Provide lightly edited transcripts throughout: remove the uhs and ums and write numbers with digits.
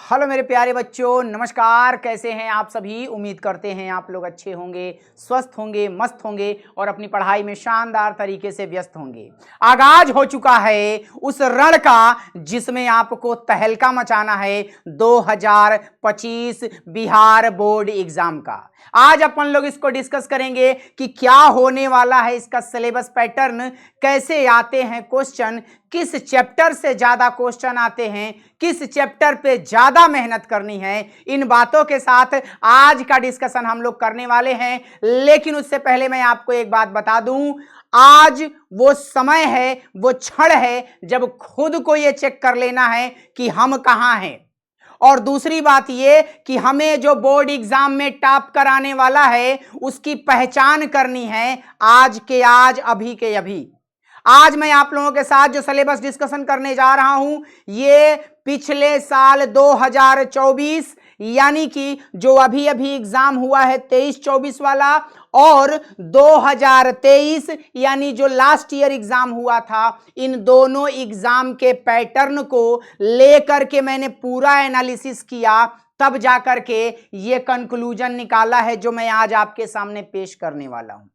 Hello मेरे प्यारे बच्चों, नमस्कार। कैसे हैं आप सभी? उम्मीद करते हैं आप लोग अच्छे होंगे, स्वस्थ होंगे, मस्त होंगे और अपनी पढ़ाई में शानदार तरीके से व्यस्त होंगे। आगाज हो चुका है उस रण का जिसमें आपको तहलका मचाना है 2025 बिहार बोर्ड एग्जाम का। आज अपन लोग इसको डिस्कस करेंगे कि क्या होने वाला है, इसका सिलेबस पैटर्न, कैसे आते हैं क्वेश्चन, किस चैप्टर से ज्यादा क्वेश्चन आते हैं, किस चैप्टर पे ज्यादा मेहनत करनी है। इन बातों के साथ आज का डिस्कशन हम लोग करने वाले हैं। लेकिन उससे पहले मैं आपको एक बात बता दूं, आज वो समय है, वो क्षण है जब खुद को ये चेक कर लेना है कि हम कहां हैं। और दूसरी बात ये कि हमें जो बोर्ड एग्जाम में टॉप कराने वाला है उसकी पहचान करनी है आज के आज, अभी के अभी। आज मैं आप लोगों के साथ जो सिलेबस डिस्कशन करने जा रहा हूं ये पिछले साल 2024 यानी कि जो अभी अभी एग्जाम हुआ है 23-24 वाला, और 2023 यानी जो लास्ट ईयर एग्जाम हुआ था, इन दोनों एग्जाम के पैटर्न को लेकर के मैंने पूरा एनालिसिस किया, तब जाकर के ये कंक्लूजन निकाला है जो मैं आज आपके सामने पेश करने वाला हूं।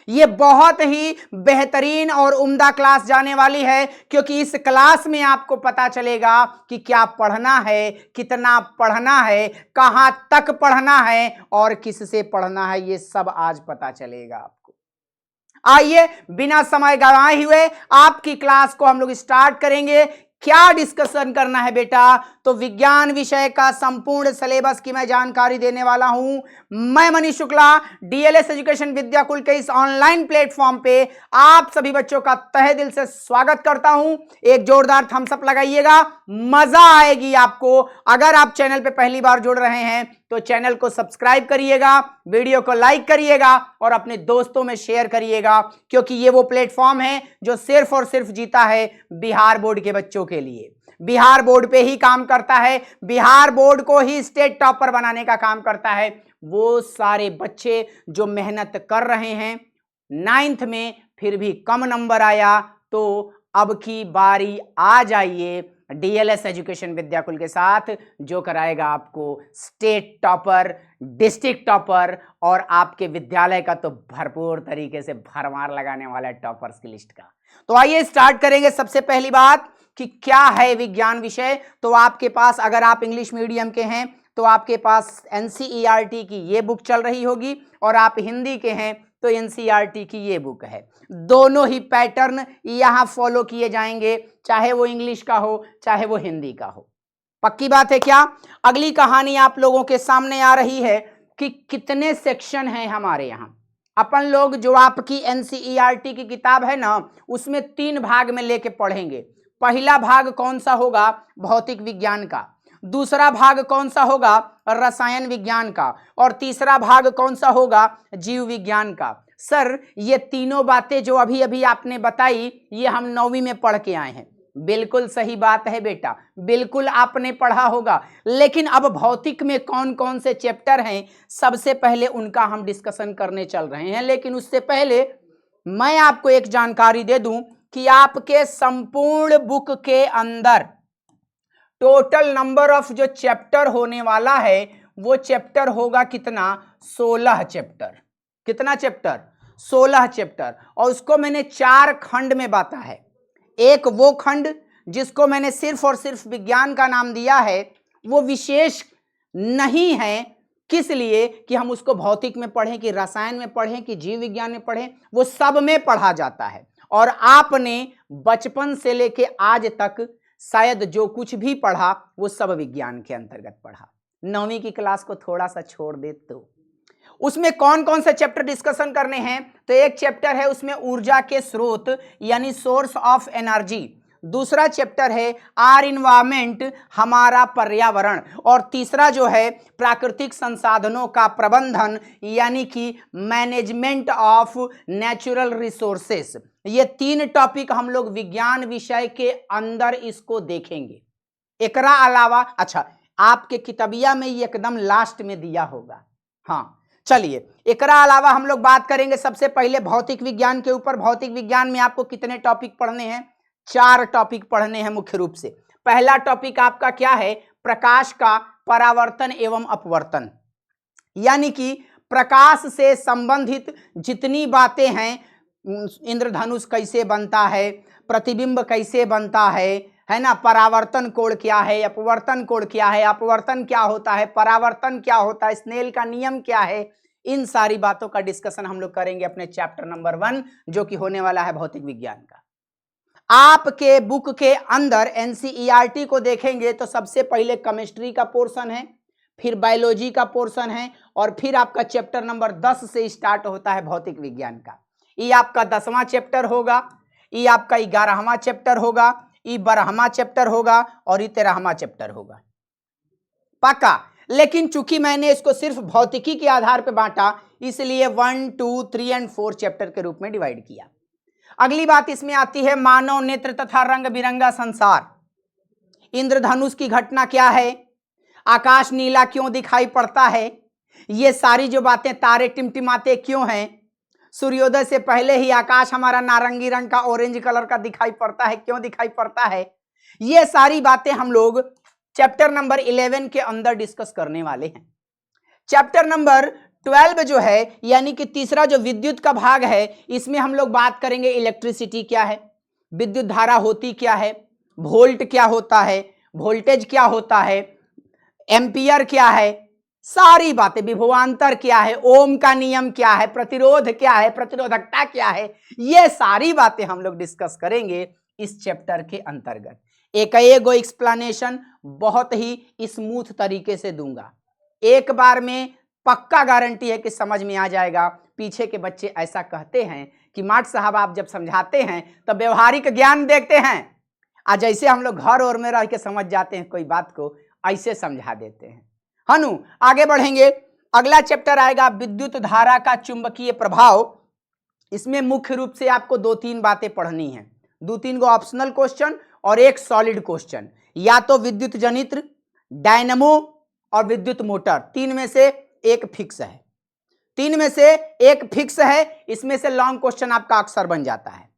ये बहुत ही बेहतरीन और उम्दा क्लास जाने वाली है, क्योंकि इस क्लास में आपको पता चलेगा कि क्या पढ़ना है, कितना पढ़ना है, कहां तक पढ़ना है और किससे पढ़ना है। ये सब आज पता चलेगा आपको। आइए बिना समय गंवाए हुए आपकी क्लास को हम लोग स्टार्ट करेंगे। क्या डिस्कशन करना है बेटा? तो विज्ञान विषय का संपूर्ण सिलेबस की मैं जानकारी देने वाला हूं। मैं मनीष शुक्ला डीएलएस एजुकेशन विद्याकुल के इस ऑनलाइन प्लेटफॉर्म पे आप सभी बच्चों का तहे दिल से स्वागत करता हूं। एक जोरदार थम्स अप लगाइएगा, मजा आएगी आपको। अगर आप चैनल पे पहली बार जुड़ रहे हैं तो चैनल को सब्सक्राइब करिएगा, वीडियो को लाइक करिएगा और अपने दोस्तों में शेयर करिएगा, क्योंकि ये वो प्लेटफॉर्म है जो सिर्फ और सिर्फ जीता है बिहार बोर्ड के बच्चों के लिए। बिहार बोर्ड पे ही काम करता है, बिहार बोर्ड को ही स्टेट टॉपर बनाने का काम करता है। वो सारे बच्चे जो मेहनत कर रहे हैं 9th में फिर भी कम नंबर आया, तो अब की बारी आ जाइए डीएलएस एजुकेशन विद्याकुल के साथ, जो कराएगा आपको स्टेट टॉपर, डिस्ट्रिक्ट टॉपर और आपके विद्यालय का तो भरपूर तरीके से भरमार लगाने वाला है टॉपर्स की लिस्ट का। तो आइए स्टार्ट करेंगे। सबसे पहली बात कि क्या है विज्ञान विषय। तो आपके पास, अगर आप इंग्लिश मीडियम के हैं तो आपके पास एनसीईआरटी की ये बुक चल रही होगी, और आप हिंदी के हैं तो एनसीईआरटी की ये बुक है। दोनों ही पैटर्न यहां फॉलो किए जाएंगे, चाहे वो इंग्लिश का हो चाहे वो हिंदी का हो। पक्की बात है क्या? अगली कहानी आप लोगों के सामने आ रही है कि कितने सेक्शन हैं हमारे यहां। अपन लोग जो आपकी एनसीईआरटी की किताब है ना, उसमें 3 भाग में लेके पढ़ेंगे। पहला भाग कौन सा होगा? भौतिक विज्ञान का। दूसरा भाग कौन सा होगा? रसायन विज्ञान का। और तीसरा भाग कौन सा होगा? जीव विज्ञान का। सर, ये तीनों बातें जो अभी अभी आपने बताई ये हम 9वीं में पढ़ के आए हैं। बिल्कुल सही बात है बेटा, बिल्कुल आपने पढ़ा होगा। लेकिन अब भौतिक में कौन कौन से चैप्टर हैं, सबसे पहले उनका हम डिस्कशन करने चल रहे हैं। लेकिन उससे पहले मैं आपको एक जानकारी दे दूं कि आपके संपूर्ण बुक के अंदर टोटल नंबर ऑफ जो चैप्टर होने वाला है वो चैप्टर होगा कितना? 16 चैप्टर। कितना चैप्टर? 16 चैप्टर। और उसको मैंने 4 खंड में बांटा है। एक वो खंड जिसको मैंने सिर्फ और सिर्फ विज्ञान का नाम दिया है, वो विशेष नहीं है, किस लिए कि हम उसको भौतिक में पढ़ें कि रसायन में पढ़ें कि जीव विज्ञान में पढ़ें, वो सब में पढ़ा जाता है। और आपने बचपन से लेके आज तक शायद जो कुछ भी पढ़ा वो सब विज्ञान के अंतर्गत पढ़ा। 9वीं की क्लास को थोड़ा सा छोड़ दे तो उसमें कौन कौन से चैप्टर डिस्कशन करने हैं? तो एक चैप्टर है उसमें ऊर्जा के स्रोत यानी सोर्स ऑफ एनर्जी। दूसरा चैप्टर है आर इन्वायरमेंट, हमारा पर्यावरण। और तीसरा जो है प्राकृतिक संसाधनों का प्रबंधन यानी कि मैनेजमेंट ऑफ नेचुरल रिसोर्सेस। ये 3 टॉपिक हम लोग विज्ञान विषय के अंदर इसको देखेंगे। एकरा अलावा, अच्छा आपके किताबिया में ये एकदम लास्ट में दिया होगा। हाँ चलिए, एकरा अलावा हम लोग बात करेंगे सबसे पहले भौतिक विज्ञान के ऊपर। भौतिक विज्ञान में आपको कितने टॉपिक पढ़ने हैं? 4 टॉपिक पढ़ने हैं मुख्य रूप से। पहला टॉपिक आपका क्या है? प्रकाश का परावर्तन एवं अपवर्तन, यानी कि प्रकाश से संबंधित जितनी बातें हैं, इंद्रधनुष कैसे बनता है, प्रतिबिंब कैसे बनता है ना, परावर्तन कोण क्या है, अपवर्तन कोण क्या है, अपवर्तन क्या होता है, परावर्तन क्या होता है, स्नेल का नियम क्या है, इन सारी बातों का डिस्कशन हम लोग करेंगे अपने चैप्टर नंबर 1 जो कि होने वाला है भौतिक विज्ञान का। आपके बुक के अंदर एनसीईआरटी को देखेंगे तो सबसे पहले केमिस्ट्री का पोर्शन है, फिर बायोलॉजी का पोर्शन है, और फिर आपका चैप्टर नंबर 10 से स्टार्ट होता है भौतिक विज्ञान का। ये आपका 10वां चैप्टर होगा, ये आपका 11वां चैप्टर होगा, ये 12वां चैप्टर होगा, और ये 13वां चैप्टर होगा, पक्का। लेकिन चूंकि मैंने इसको सिर्फ भौतिकी के आधार पर बांटा, इसलिए 1, 2, 3 और 4 चैप्टर के रूप में डिवाइड किया। अगली बात इसमें आती है मानव नेत्र तथा रंग बिरंगा संसार। इंद्रधनुष की घटना क्या है, आकाश नीला क्यों दिखाई पड़ता है, ये सारी जो बातें, तारे टिमटिमाते क्यों हैं, सूर्योदय से पहले ही आकाश हमारा नारंगी रंग का, ऑरेंज कलर का दिखाई पड़ता है, क्यों दिखाई पड़ता है, ये सारी बातें हम लोग चैप्टर नंबर 11 के अंदर डिस्कस करने वाले हैं। चैप्टर नंबर 12 जो है, यानी कि तीसरा जो विद्युत का भाग है, इसमें हम लोग बात करेंगे इलेक्ट्रिसिटी क्या है, विद्युत धारा होती क्या है, वोल्ट क्या होता है, वोल्टेज क्या होता है, एम्पियर क्या है, सारी बातें, विभवांतर क्या है, ओम का नियम क्या है, प्रतिरोध क्या है, प्रतिरोधकता क्या है, ये सारी बातें हम लोग डिस्कस करेंगे इस चैप्टर के अंतर्गत। एक एक्सप्लेनेशन बहुत ही स्मूथ तरीके से दूंगा, एक बार में पक्का गारंटी है कि समझ में आ जाएगा। पीछे के बच्चे ऐसा कहते हैं कि माट साहब आप जब समझाते हैं तब व्यवहारिक ज्ञान देखते हैं, आज जैसे हम लोग घर और में रह के समझ जाते हैं कोई बात को, ऐसे समझा देते हैं। हनु आगे बढ़ेंगे, अगला चैप्टर आएगा विद्युत धारा का चुंबकीय प्रभाव। इसमें मुख्य रूप से आपको 2-3 बातें पढ़नी है, 2-3 गो ऑप्शनल क्वेश्चन और एक सॉलिड क्वेश्चन, या तो विद्युत जनित्र, डायनमो और विद्युत मोटर, 3 में से एक फिक्स है, 3 में से एक फिक्स है, इसमें से लॉन्ग क्वेश्चन आपका अक्सर बन जाता है।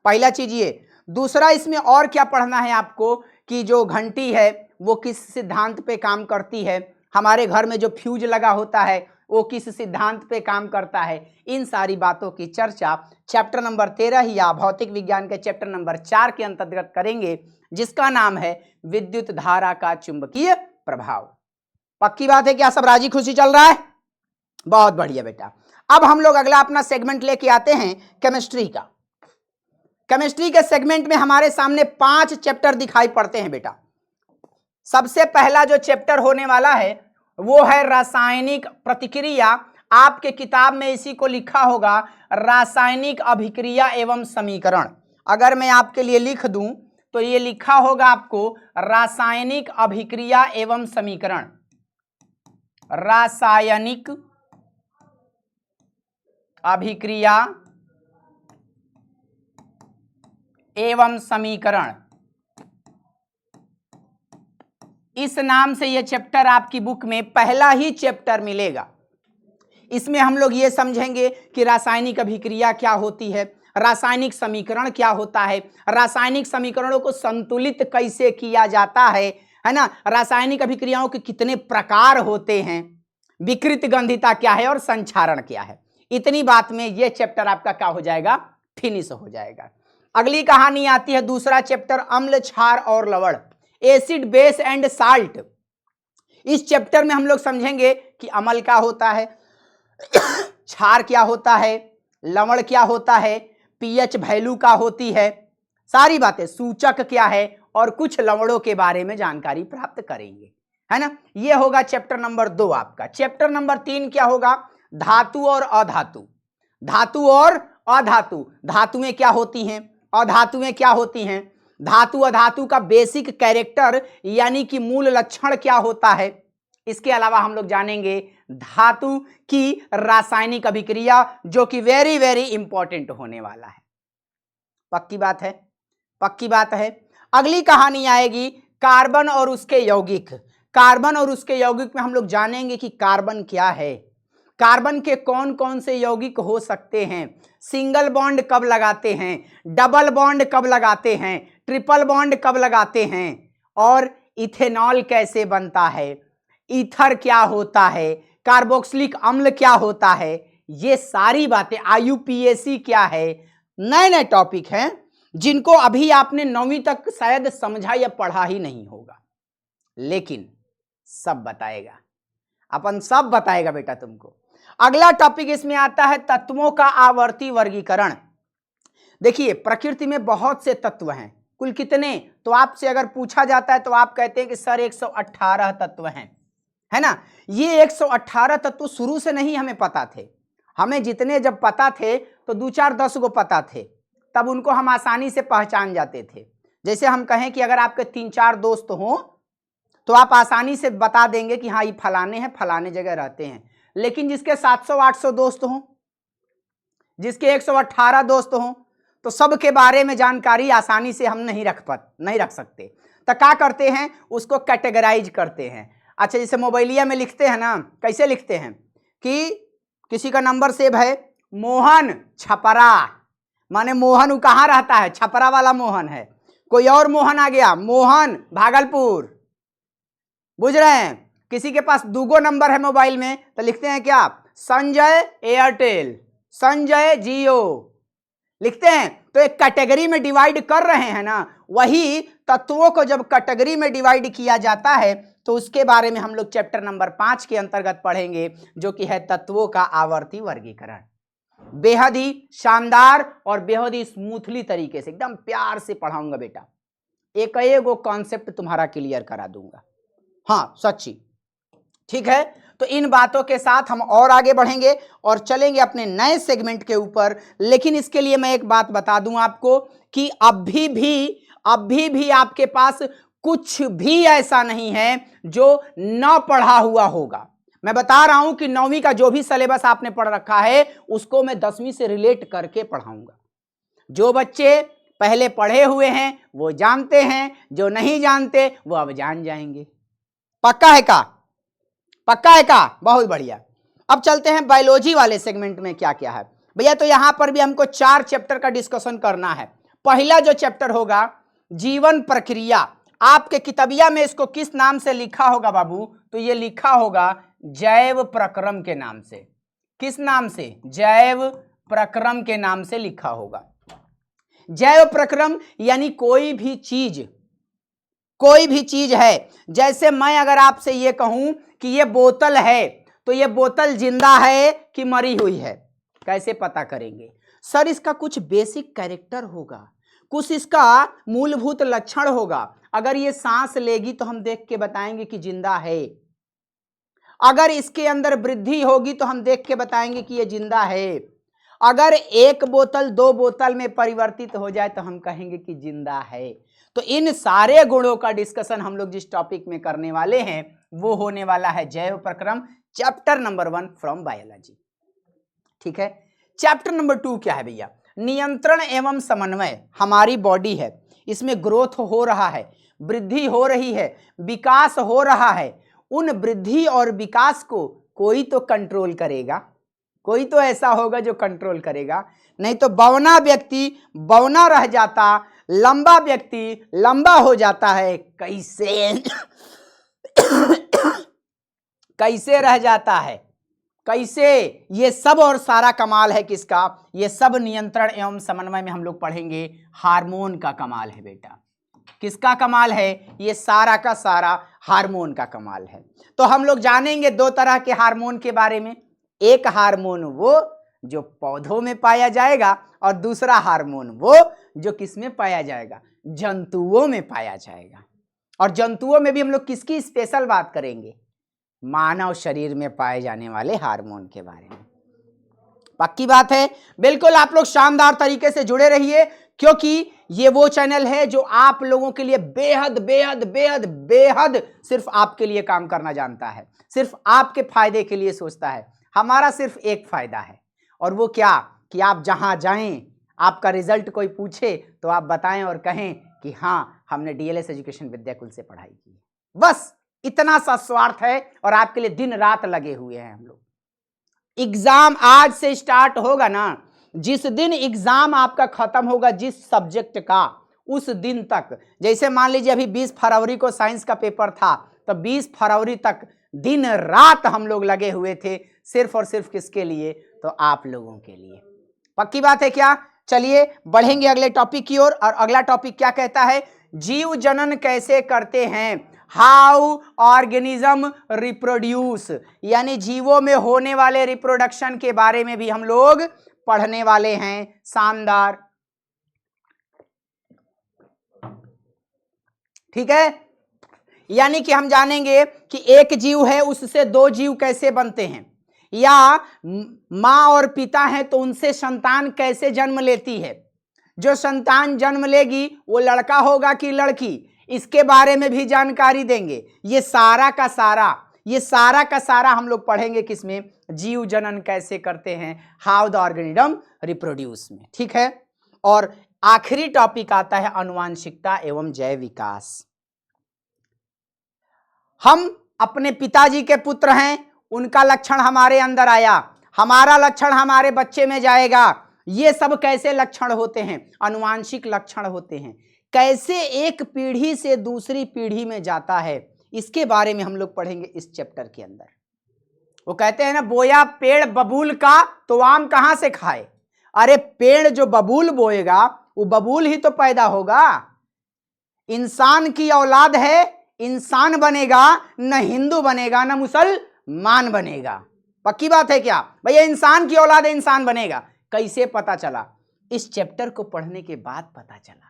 पहला चीज ये। दूसरा, इसमें और क्या पढ़ना है आपको कि जो घंटी है वो किस सिद्धांत पे काम करती है, हमारे घर में जो फ्यूज लगा होता है वो किस सिद्धांत पे काम करता है, इन सारी बातों की चर्चा चैप्टर नंबर 13 या भौतिक विज्ञान के चैप्टर नंबर 4 के अंतर्गत करेंगे, जिसका नाम है विद्युत धारा का चुंबकीय प्रभाव। पक्की बात है, क्या सब राजी खुशी चल रहा है? बहुत बढ़िया बेटा। अब हम लोग अगला अपना सेगमेंट लेके आते हैं केमिस्ट्री का। केमिस्ट्री के सेगमेंट में हमारे सामने 5 चैप्टर दिखाई पड़ते हैं बेटा। सबसे पहला जो चैप्टर होने वाला है वो है रासायनिक प्रतिक्रिया। आपके किताब में इसी को लिखा होगा रासायनिक अभिक्रिया एवं समीकरण। अगर मैं आपके लिए लिख दूं तो ये लिखा होगा आपको रासायनिक अभिक्रिया एवं समीकरण, रासायनिक अभिक्रिया एवं समीकरण। इस नाम से यह चैप्टर आपकी बुक में पहला ही चैप्टर मिलेगा। इसमें हम लोग ये समझेंगे कि रासायनिक अभिक्रिया क्या होती है, रासायनिक समीकरण क्या होता है, रासायनिक समीकरणों को संतुलित कैसे किया जाता है ना, रासायनिक अभिक्रियाओं के कितने प्रकार होते हैं, विकृत गंधिता क्या है और संक्षारण क्या है। इतनी बात में यह चैप्टर आपका क्या हो जाएगा, फिनिश हो जाएगा। अगली कहानी आती है दूसरा चैप्टर, अम्ल, क्षार और लवण, एसिड, बेस एंड साल्ट। इस चैप्टर में हम लोग समझेंगे कि अम्ल क्या होता है, क्षार क्या होता है, लवण क्या होता है, पीएच वैल्यू क्या होती है, सारी बातें, सूचक क्या है, और कुछ लवणों के बारे में जानकारी प्राप्त करेंगे, है ना। यह होगा चैप्टर नंबर 2 आपका। चैप्टर नंबर 3 क्या होगा, धातु और अधातु। धातु और अधातु, धातुएं क्या होती हैं, अधातुएं क्या होती हैं, धातु अधातु का बेसिक कैरेक्टर यानी कि मूल लक्षण क्या होता है। इसके अलावा हम लोग जानेंगे धातु की रासायनिक अभिक्रिया, जो कि वेरी वेरी इंपॉर्टेंट होने वाला है। पक्की बात है, पक्की बात है। अगली कहानी आएगी कार्बन और उसके यौगिक। कार्बन और उसके यौगिक में हम लोग जानेंगे कि कार्बन क्या है, कार्बन के कौन कौन से यौगिक हो सकते हैं, सिंगल बॉन्ड कब लगाते हैं, डबल बॉन्ड कब लगाते हैं, ट्रिपल बॉन्ड कब लगाते हैं, और इथेनॉल कैसे बनता है, ईथर क्या होता है, कार्बोक्सिलिक अम्ल क्या होता है, ये सारी बातें, आईयूपीएसी क्या है, नए नए टॉपिक हैं जिनको अभी आपने 9वीं तक शायद समझा या पढ़ा ही नहीं होगा, लेकिन सब बताएगा, अपन सब बताएगा बेटा तुमको। अगला टॉपिक इसमें आता है तत्वों का आवर्ती वर्गीकरण। देखिए प्रकृति में बहुत से तत्व हैं, कुल कितने, तो आपसे अगर पूछा जाता है तो आप कहते हैं कि सर 118 तत्व हैं, है ना। ये 118 तत्व शुरू से नहीं हमें पता थे, हमें जितने जब पता थे तो 2-4-10 गो पता थे, तब उनको हम आसानी से पहचान जाते थे। जैसे हम कहें कि अगर आपके 3-4 दोस्त हों तो आप आसानी से बता देंगे कि हाँ ये फलाने हैं, फलाने जगह रहते हैं। लेकिन जिसके 700-800 दोस्त हों, जिसके 118 दोस्त हों, तो सबके बारे में जानकारी आसानी से हम नहीं रख सकते। तो क्या करते हैं, उसको कैटेगराइज करते हैं। अच्छा जैसे मोबाइलिया में लिखते हैं ना, कैसे लिखते हैं कि किसी का नंबर सेव है मोहन छपरा, माने मोहन वो कहाँ रहता है, छपरा वाला मोहन है। कोई और मोहन आ गया, मोहन भागलपुर, बुझ रहे हैं। किसी के पास 2 नंबर है मोबाइल में तो लिखते हैं क्या, संजय एयरटेल, संजय जियो लिखते हैं। तो एक कैटेगरी में डिवाइड कर रहे हैं ना, वही तत्वों को जब कैटेगरी में डिवाइड किया जाता है तो उसके बारे में हम लोग चैप्टर नंबर 5 के अंतर्गत पढ़ेंगे, जो कि है तत्वों का आवर्ती वर्गीकरण। बेहद ही शानदार और बेहद ही स्मूथली तरीके से एकदम प्यार से पढ़ाऊंगा बेटा, एक वो कॉन्सेप्ट तुम्हारा क्लियर करा दूंगा, हाँ सच्ची, ठीक है। तो इन बातों के साथ हम और आगे बढ़ेंगे और चलेंगे अपने नए सेगमेंट के ऊपर। लेकिन इसके लिए मैं एक बात बता दूं आपको कि अभी भी आपके पास कुछ भी ऐसा नहीं है जो न पढ़ा हुआ होगा। मैं बता रहा हूं कि 9वीं का जो भी सिलेबस आपने पढ़ रखा है उसको मैं 10वीं से रिलेट करके पढ़ाऊंगा। जो बच्चे पहले पढ़े हुए हैं वो जानते हैं, जो नहीं जानते वो अब जान जाएंगे। पक्का है का? पक्का है का? बहुत बढ़िया। अब चलते हैं बायोलॉजी वाले सेगमेंट में क्या क्या है भैया। तो यहां पर भी हमको 4 चैप्टर का डिस्कशन करना है। पहला जो चैप्टर होगा जीवन प्रक्रिया, आपके किताबिया में इसको किस नाम से लिखा होगा बाबू, तो ये लिखा होगा जैव प्रक्रम के नाम से। किस नाम से? जैव प्रक्रम के नाम से लिखा होगा। जैव प्रक्रम यानी कोई भी चीज है। जैसे मैं अगर आपसे ये कहूं कि ये बोतल है, तो ये बोतल जिंदा है कि मरी हुई है, कैसे पता करेंगे? सर इसका कुछ बेसिक कैरेक्टर होगा, कुछ इसका मूलभूत लक्षण होगा। अगर ये सांस लेगी तो हम देख के बताएंगे कि जिंदा है, अगर इसके अंदर वृद्धि होगी तो हम देख के बताएंगे कि ये जिंदा है, अगर 1 बोतल 2 बोतल में परिवर्तित हो जाए तो हम कहेंगे कि जिंदा है। तो इन सारे गुणों का डिस्कशन हम लोग जिस टॉपिक में करने वाले हैं वो होने वाला है जैव प्रक्रम, चैप्टर नंबर 1 फ्रॉम बायोलॉजी, ठीक है। चैप्टर नंबर 2 क्या है भैया? नियंत्रण एवं समन्वय। हमारी बॉडी है, इसमें ग्रोथ हो रहा है, वृद्धि हो रही है, विकास हो रहा है। उन वृद्धि और विकास को कोई तो कंट्रोल करेगा, कोई तो ऐसा होगा जो कंट्रोल करेगा, नहीं तो बौना व्यक्ति बौना रह जाता, लंबा व्यक्ति लंबा हो जाता है। कैसे रह जाता है, कैसे? ये सब और सारा कमाल है किसका? ये सब नियंत्रण एवं समन्वय में हम लोग पढ़ेंगे। हार्मोन का कमाल है बेटा। किसका कमाल है? ये सारा का सारा हार्मोन का कमाल है। तो हम लोग जानेंगे 2 तरह के हार्मोन के बारे में। एक हार्मोन वो जो पौधों में पाया जाएगा और दूसरा हार्मोन वो जो किसमें पाया जाएगा? जंतुओं में पाया जाएगा। और जंतुओं में भी हम लोग किसकी स्पेशल बात करेंगे? मानव शरीर में पाए जाने वाले हार्मोन के बारे में। पक्की बात है? बिल्कुल, आप लोग शानदार तरीके से जुड़े रहिए, क्योंकि ये वो चैनल है जो आप लोगों के लिए बेहद बेहद बेहद बेहद सिर्फ आपके लिए काम करना जानता है, सिर्फ आपके फायदे के लिए सोचता है। हमारा सिर्फ एक फायदा है, और वो क्या? कि आप जहां जाएं, आपका रिजल्ट कोई पूछे तो आप बताएं और कहें कि हाँ हमने डीएलएस एजुकेशन विद्याकुल से पढ़ाई की। बस इतना सा स्वार्थ है, और आपके लिए दिन रात लगे हुए हैं हम लोग। एग्जाम आज से स्टार्ट होगा ना, जिस दिन एग्जाम आपका खत्म होगा जिस सब्जेक्ट का, उस दिन तक, जैसे मान लीजिए अभी 20 फरवरी को साइंस का पेपर था, तो 20 फरवरी तक दिन रात हम लोग लगे हुए थे, सिर्फ और सिर्फ किसके लिए? तो आप लोगों के लिए। पक्की बात है क्या? चलिए बढ़ेंगे अगले टॉपिक की ओर। और अगला टॉपिक क्या कहता है? जीव जनन कैसे करते हैं, हाउ ऑर्गेनिज्म रिप्रोड्यूस, यानी जीवों में होने वाले रिप्रोडक्शन के बारे में भी हम लोग पढ़ने वाले हैं। शानदार, ठीक है। यानी कि हम जानेंगे कि एक जीव है, उससे दो जीव कैसे बनते हैं, या मां और पिता हैं तो उनसे संतान कैसे जन्म लेती है, जो संतान जन्म लेगी वो लड़का होगा कि लड़की, इसके बारे में भी जानकारी देंगे। ये सारा का सारा हम लोग पढ़ेंगे किसमें? जीव जनन कैसे करते हैं, हाउ द ऑर्गेनिज्म रिप्रोड्यूस में, ठीक है। और आखिरी टॉपिक आता है आनुवांशिकता एवं जैव विकास। हम अपने पिताजी के पुत्र हैं, उनका लक्षण हमारे अंदर आया, हमारा लक्षण हमारे बच्चे में जाएगा। ये सब कैसे लक्षण होते हैं? आनुवांशिक लक्षण होते हैं। कैसे एक पीढ़ी से दूसरी पीढ़ी में जाता है, इसके बारे में हम लोग पढ़ेंगे इस चैप्टर के अंदर। वो कहते हैं ना, बोया पेड़ बबूल का तो आम कहां से खाए। अरे पेड़ जो बबूल बोएगा वो बबूल ही तो पैदा होगा। इंसान की औलाद है, इंसान बनेगा, न हिंदू बनेगा न मुसलमान बनेगा। पक्की बात है क्या भैया? इंसान की औलाद है, इंसान बनेगा। कैसे पता चला? इस चैप्टर को पढ़ने के बाद पता चला।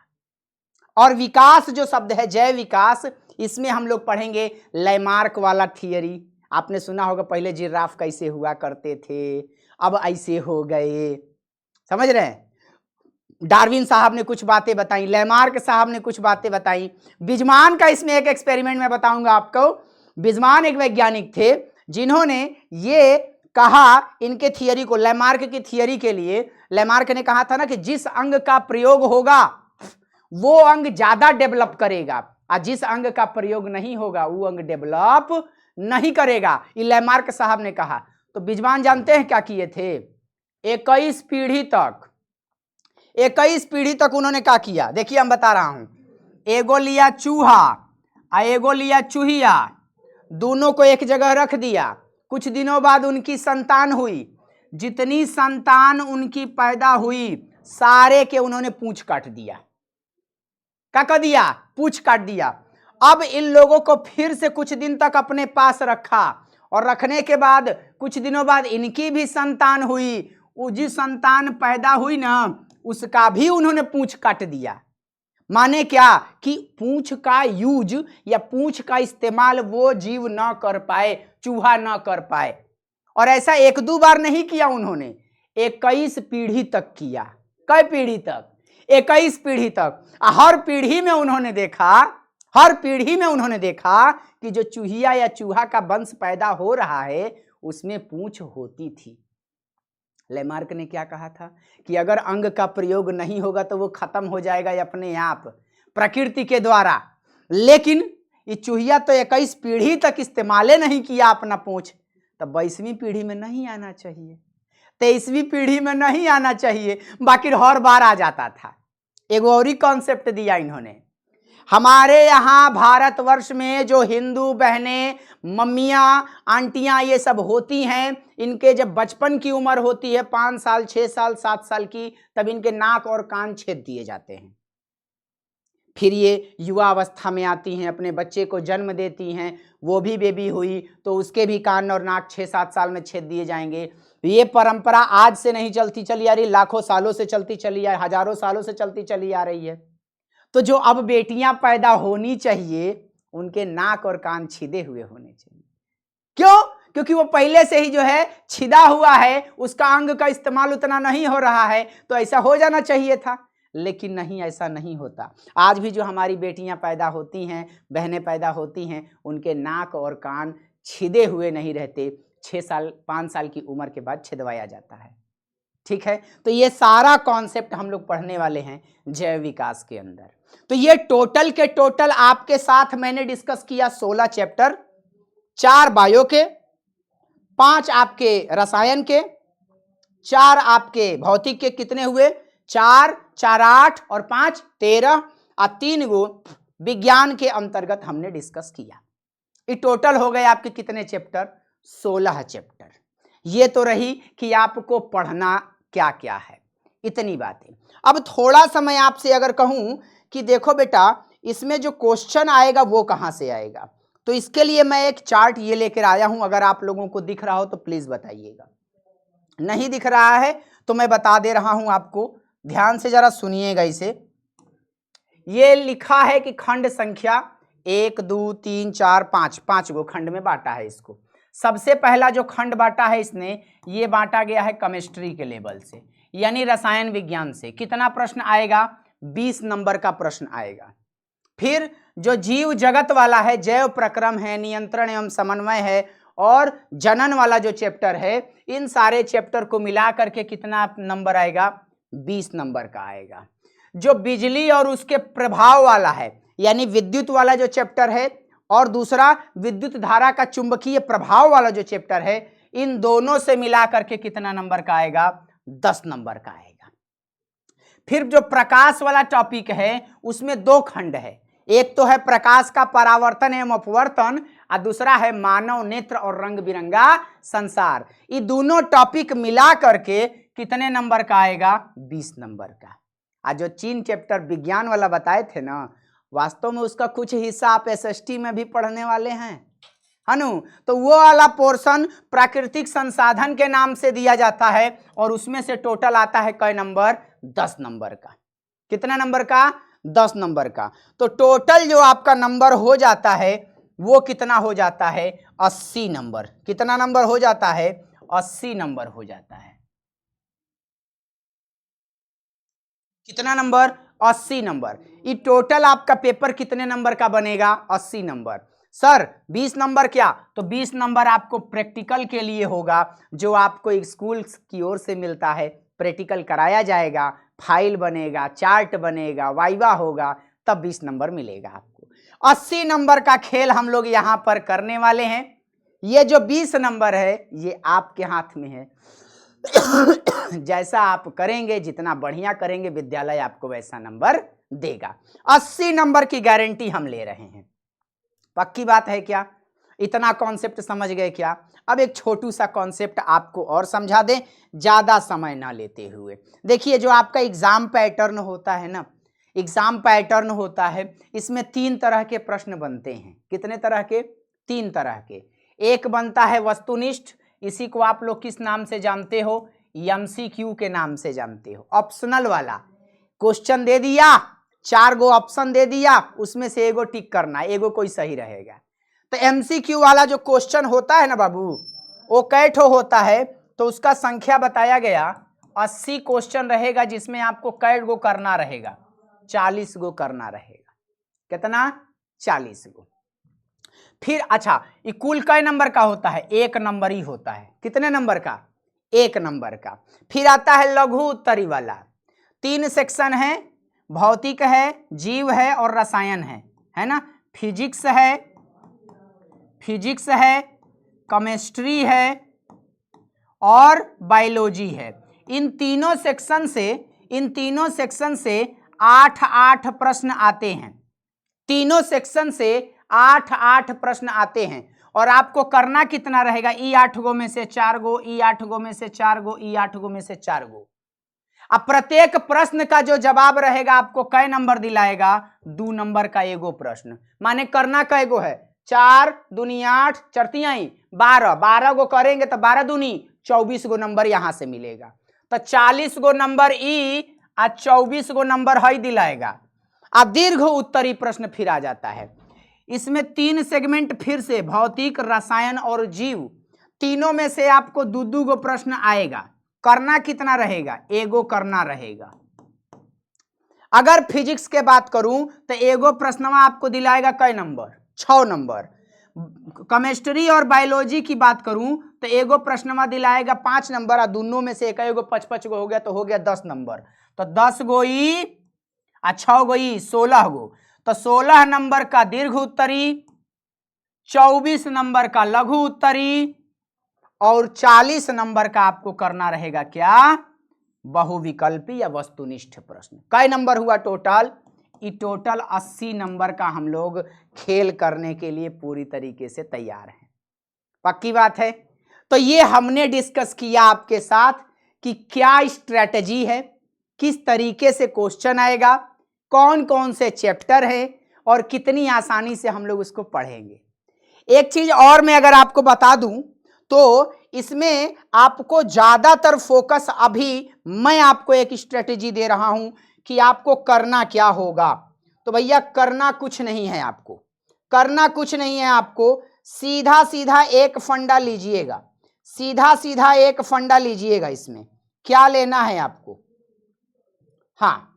और विकास जो शब्द है, जैव विकास, इसमें हम लोग पढ़ेंगे लैमार्क वाला थियरी। आपने सुना होगा पहले जिराफ कैसे हुआ करते थे, अब ऐसे हो गए, समझ रहे हैं। डार्विन साहब ने कुछ बातें बताई, लैमार्क साहब ने कुछ बातें बताई। बिजमान का इसमें एक एक्सपेरिमेंट मैं बताऊंगा आपको। बिजमान एक वैज्ञानिक थे जिन्होंने ये कहा, इनके थियरी को, लैमार्क की थियरी के लिए, लैमार्क ने कहा था ना कि जिस अंग का प्रयोग होगा वो अंग ज्यादा डेवलप करेगा, और जिस अंग का प्रयोग नहीं होगा वो अंग डेवलप नहीं करेगा। ये लैमार्क साहब ने कहा। तो बिजमान जानते हैं क्या किए थे? 21 पीढ़ी तक उन्होंने क्या किया? देखिए हम बता रहा हूं। एगो लिया चूहा और एगो लिया चूहिया, दोनों को एक जगह रख दिया। कुछ दिनों बाद उनकी संतान हुई। जितनी संतान उनकी पैदा हुई सारे के उन्होंने पूंछ काट दिया। क्या कर दिया? पूंछ काट दिया। अब इन लोगों को फिर से कुछ दिन तक अपने पास रखा, और रखने के बाद कुछ दिनों बाद इनकी भी संतान हुई। वो जिस संतान पैदा हुई ना, उसका भी उन्होंने पूंछ काट दिया। माने क्या? कि पूंछ का यूज या पूंछ का इस्तेमाल वो जीव ना कर पाए, चूहा ना कर पाए। और ऐसा एक दो बार नहीं किया उन्होंने, 21 पीढ़ी तक किया। कई पीढ़ी तक? 21 पीढ़ी तक। हर पीढ़ी में उन्होंने देखा कि जो चूहिया या चूहा का वंश पैदा हो रहा है उसमें पूंछ होती थी। लैमार्क ने क्या कहा था कि अगर अंग का प्रयोग नहीं होगा तो वो खत्म हो जाएगा अपने आप, प्रकृति के द्वारा। लेकिन ये चूहिया तो 21 पीढ़ी तक इस्तेमाल नहीं किया अपना पूंछ, तब 22वीं पीढ़ी में नहीं आना चाहिए, 23वीं पीढ़ी में नहीं आना चाहिए, बाकी हर बार आ जाता था। एक और ही कॉन्सेप्ट दिया इन्होंने। हमारे यहाँ भारतवर्ष में जो हिंदू बहनें, मम्मियाँ, आंटियाँ ये सब होती हैं, इनके जब बचपन की उम्र होती है 5 साल, 6 साल, 7 साल की, तब इनके नाक और कान छेद दिए जाते हैं। फिर ये युवा अवस्था में आती हैं, अपने बच्चे को जन्म देती हैं, वो भी बेबी हुई तो उसके भी कान और नाक 6-7 साल में छेद दिए जाएंगे। ये परंपरा आज से नहीं चलती चली आ रही, लाखों सालों से चलती चली आ, हजारों सालों से चलती चली आ रही है। तो जो अब बेटियां पैदा होनी चाहिए उनके नाक और कान छिदे हुए होने चाहिए। क्यों? क्योंकि वो पहले से ही जो है छिदा हुआ है, उसका अंग का इस्तेमाल उतना नहीं हो रहा है, तो ऐसा हो जाना चाहिए था। लेकिन नहीं, ऐसा नहीं होता। आज भी जो हमारी बेटियां पैदा होती हैं, बहनें पैदा होती हैं, उनके नाक और कान छिदे हुए नहीं रहते। 6 साल 5 साल की उम्र के बाद छिदवाया जाता है। ठीक है, तो ये सारा कॉन्सेप्ट हम लोग पढ़ने वाले हैं जैव विकास के अंदर। तो ये टोटल के टोटल आपके साथ मैंने डिस्कस किया 16 चैप्टर, 4 बायो के, 5 आपके रसायन के, 4 आपके भौतिक के। कितने हुए? 4, 4, 8 और 5, 13। और 3 गो विज्ञान के अंतर्गत हमने डिस्कस किया। ये टोटल हो गए आपके कितने चैप्टर? 16 चैप्टर। ये तो रही कि आपको पढ़ना क्या क्या है, इतनी बातें। अब थोड़ा सा मैं आपसे अगर कहूं कि देखो बेटा इसमें जो क्वेश्चन आएगा वो कहां से आएगा, तो इसके लिए मैं एक चार्ट ये लेकर आया हूं। अगर आप लोगों को दिख रहा हो तो प्लीज बताइएगा, नहीं दिख रहा है तो मैं बता दे रहा हूं आपको, ध्यान से जरा सुनिएगा इसे। ये लिखा है कि खंड संख्या 1 2 3 4 5, 5 गो खंड में बांटा है इसको। सबसे पहला जो खंड बांटा है इसने, ये बांटा गया है केमिस्ट्री के लेवल से, यानी रसायन विज्ञान से। कितना प्रश्न आएगा? 20 नंबर का प्रश्न आएगा। फिर जो जीव जगत वाला है, जैव प्रक्रम है, नियंत्रण एवं समन्वय है और जनन वाला जो चैप्टर है, इन सारे चैप्टर को मिला करके कितना नंबर आएगा? 20 नंबर का आएगा। जो बिजली और उसके प्रभाव वाला है, यानी विद्युत वाला जो चैप्टर है, और दूसरा विद्युत धारा का चुंबकीय प्रभाव वाला जो चैप्टर है, इन दोनों से मिला करके कितना नंबर का आएगा? 10 नंबर का आएगा। फिर जो प्रकाश वाला टॉपिक है उसमें 2 खंड है, एक तो है प्रकाश का परावर्तन एवं अपवर्तन और दूसरा है मानव नेत्र और रंग बिरंगा संसार। ये दोनों टॉपिक मिला करके कितने नंबर का आएगा? 20 नंबर का। आज जो 3 चैप्टर विज्ञान वाला बताए थे ना, वास्तव में उसका कुछ हिस्सा आप एसएसटी में भी पढ़ने वाले हैं, है नु? तो वो वाला पोर्शन प्राकृतिक संसाधन के नाम से दिया जाता है और उसमें से टोटल आता है कै नंबर? 10 नंबर का। कितना नंबर का? 10 नंबर का। तो टोटल जो आपका नंबर हो जाता है वो कितना हो जाता है? 80 नंबर। कितना नंबर हो जाता है? 80 नंबर हो जाता है। कितना नंबर? 80 नंबर। ये टोटल आपका पेपर कितने नंबर का बनेगा? 80 नंबर। सर 20 नंबर क्या? तो 20 नंबर आपको प्रैक्टिकल के लिए होगा, जो आपको स्कूल की ओर से मिलता है। प्रैक्टिकल कराया जाएगा, फाइल बनेगा, चार्ट बनेगा, वाइवा होगा, तब 20 नंबर मिलेगा आपको। 80 नंबर का खेल हम लोग यहाँ पर करने वाले हैं। ये जो 20 नंबर है ये आपके हाथ में है। जैसा आप करेंगे, जितना बढ़िया करेंगे, विद्यालय आपको वैसा नंबर देगा। 80 नंबर की गारंटी हम ले रहे हैं। पक्की बात है क्या? इतना कॉन्सेप्ट समझ गए क्या? अब एक छोटू सा कॉन्सेप्ट आपको और समझा दें, ज्यादा समय ना लेते हुए। देखिए जो आपका एग्जाम पैटर्न होता है ना, एग्जाम पैटर्न होता है, इसमें 3 तरह के प्रश्न बनते हैं। कितने तरह के? 3 तरह के। एक बनता है वस्तुनिष्ठ, इसी को आप लोग किस नाम से जानते हो? एमसीक्यू के नाम से जानते हो। ऑप्शनल वाला, क्वेश्चन दे दिया, 4 गो ऑप्शन दे दिया, उसमें से एगो टिक करना, एगो कोई सही रहेगा। तो एमसीक्यू वाला जो क्वेश्चन होता है ना बाबू, वो कै ठो होता है? तो उसका संख्या बताया गया 80 क्वेश्चन रहेगा, जिसमें आपको कै गो करना रहेगा? 40 गो करना रहेगा। कितना? 40 गो। फिर अच्छा, ये कुल कै नंबर का होता है? 1 नंबर ही होता है। कितने नंबर का? 1 नंबर का। फिर आता है लघु उत्तरी वाला। 3 सेक्शन है, भौतिक है, जीव है और रसायन है ना? फिजिक्स है, केमिस्ट्री है और बायोलॉजी है। इन तीनों सेक्शन से 8-8 प्रश्न आते हैं। तीनों सेक्शन से 8-8 प्रश्न आते हैं और आपको करना कितना रहेगा? ई 8 गो में से 4 गो, ई 8 गो में से 4 गो, ई 8 गो में से 4 गो। अब प्रत्येक प्रश्न का जो जवाब रहेगा आपको कै नंबर दिलाएगा? 2 नंबर का एगो प्रश्न। माने करना कै गो है? 4 दूनी 8, 4 तिहाई 12, 12 गो करेंगे तो 12 दूनी 24 गो नंबर यहां से मिलेगा। तो 40 गो नंबर ई और 24 गो नंबर हई दिलाएगा। अब दीर्घ उत्तरी प्रश्न फिर आ जाता है। इसमें 3 सेगमेंट फिर से, भौतिक, रसायन और जीव, तीनों में से आपको 2-2 गो प्रश्न आएगा। करना कितना रहेगा? एगो करना रहेगा। अगर फिजिक्स के बात करूं तो एगो प्रश्नवा आपको दिलाएगा कै नंबर? 6 नंबर। केमिस्ट्री और बायोलॉजी की बात करूं तो एगो प्रश्नवा दिलाएगा 5 नंबर और दोनों में से एक एगो 5-5 गो हो गया तो हो गया 10 नंबर। तो 10 गो ई और 6 गो ई 16 गो। तो 16 नंबर का दीर्घ उत्तरी, 24 नंबर का लघु उत्तरी और 40 नंबर का आपको करना रहेगा क्या? बहुविकल्पी या वस्तुनिष्ठ प्रश्न। कै नंबर हुआ टोटल? ये टोटल 80 नंबर का हम लोग खेल करने के लिए पूरी तरीके से तैयार हैं। पक्की बात है। तो ये हमने डिस्कस किया आपके साथ कि क्या स्ट्रेटजी है, किस तरीके से क्वेश्चन आएगा, कौन कौन से चैप्टर है और कितनी आसानी से हम लोग उसको पढ़ेंगे। एक चीज और मैं अगर आपको बता दूं तो इसमें आपको ज्यादातर फोकस, अभी मैं आपको एक स्ट्रेटजी दे रहा हूं कि आपको करना क्या होगा। तो भैया करना कुछ नहीं है, आपको करना कुछ नहीं है, आपको सीधा सीधा एक फंडा लीजिएगा, सीधा सीधा एक फंडा लीजिएगा। इसमें क्या लेना है आपको, हाँ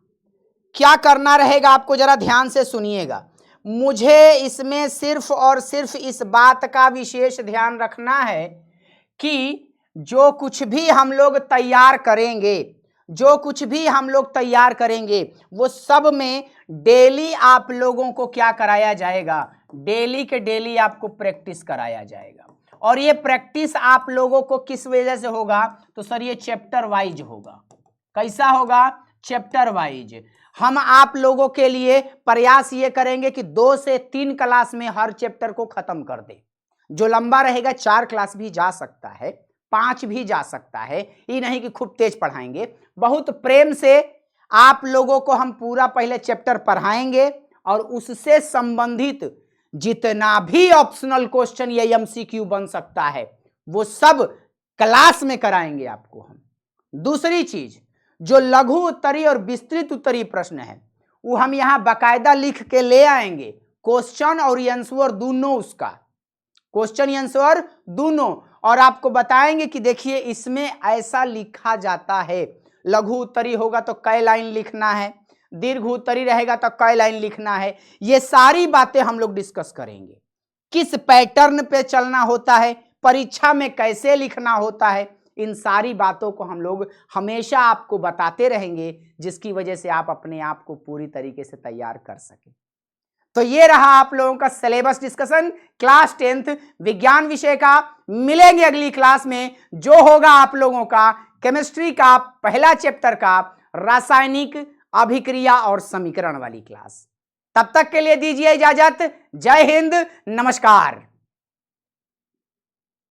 क्या करना रहेगा आपको, जरा ध्यान से सुनिएगा। मुझे इसमें सिर्फ और सिर्फ इस बात का विशेष ध्यान रखना है कि जो कुछ भी हम लोग तैयार करेंगे, जो कुछ भी हम लोग तैयार करेंगे वो सब में डेली आप लोगों को क्या कराया जाएगा, डेली के डेली आपको प्रैक्टिस कराया जाएगा। और ये प्रैक्टिस आप लोगों को किस वजह से होगा, तो सर ये चैप्टर वाइज होगा। कैसा होगा, चैप्टर वाइज। हम आप लोगों के लिए प्रयास ये करेंगे कि 2 से 3 क्लास में हर चैप्टर को खत्म कर दे। जो लंबा रहेगा 4 क्लास भी जा सकता है, 5 भी जा सकता है, ये नहीं कि खूब तेज पढ़ाएंगे। बहुत प्रेम से आप लोगों को हम पूरा पहले चैप्टर पढ़ाएंगे और उससे संबंधित जितना भी ऑप्शनल क्वेश्चन या एमसीक्यू बन सकता है वो सब क्लास में कराएंगे आपको हम। दूसरी चीज, जो लघु उत्तरी और विस्तृत उत्तरी प्रश्न है वो हम यहां बाकायदा लिख के ले आएंगे, क्वेश्चन और आंसर दोनों, उसका क्वेश्चन आंसर दोनों, और आपको बताएंगे कि देखिए इसमें ऐसा लिखा जाता है। लघु उत्तरी होगा तो कै लाइन लिखना है, दीर्घ उत्तरी रहेगा तो कै लाइन लिखना है। ये सारी बातें हम लोग डिस्कस करेंगे। किस पैटर्न पे चलना होता है, परीक्षा में कैसे लिखना होता है, इन सारी बातों को हम लोग हमेशा आपको बताते रहेंगे, जिसकी वजह से आप अपने आप को पूरी तरीके से तैयार कर सकें। तो ये रहा आप लोगों का सिलेबस डिस्कशन क्लास 10th विज्ञान विषय का। मिलेंगे अगली क्लास में, जो होगा आप लोगों का केमिस्ट्री का पहला चैप्टर का रासायनिक अभिक्रिया और समीकरण वाली क्लास। तब तक के लिए दीजिए इजाजत। जय हिंद, नमस्कार।